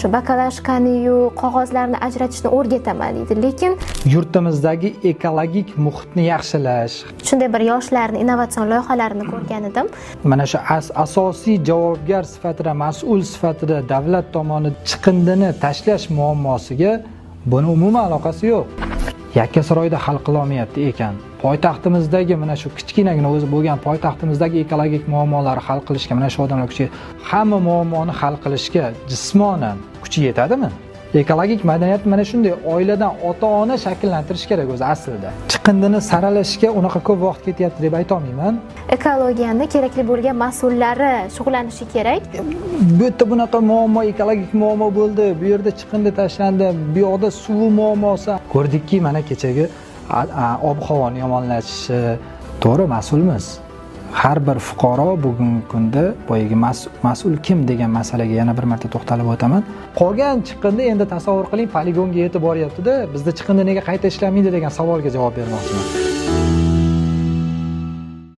shu bakalashkani-yu qog'ozlarni ajratishni o'rgataman deydi. Lekin yurtimizdagi ekologik muhitni yaxshilash, shunday bir yoshlarni innovatsion loyihalarini ko'rgan edim. Mana shu asosiy javobgar sifatida, mas'ul sifatida davlat tomonidan chiqindini tashlash muammosiga buni umuman aloqasi yo'q. Yakkasaroyda hal qila olmayapti ekan. Poytaxtimizdagi mana shu kichkinagina o'zi bo'lgan poytaxtimizdagi ekologik muammolarni hal qilishga mana shu odamlar kuchi, hamma muammoni hal qilishga jismonan kuchi yetadimi? Ekologik madaniyat mana shunday oiladan ota-ona shakllantirish kerak o'zi aslida. Chiqindini saralashga unaqa ko'p vaqt ketyapti deb ayta olmayman. Ekologiyani kerakli bo'lgan mas'ullari shug'ullanishi kerak. Bu yerda bunaqa muammo, ekologik muammo bo'ldi, bu yerda chiqindi tashlandi, bu yoqda suv muammosi. Ko'rdikki, mana kechagi ob-havoni yomonlashishi, to'g'ri mas'ulmiz. Har bir fuqaro bugungi kunda boyagi mas'ul kim degan masalaga yana bir marta to'xtalib o'taman. Qolgan chiqindi endi tasavvur qiling, poligonga yetib boryapti-da, bizda chiqindi nega qayta ishlamaydi degan savolga javob bermoqchiman.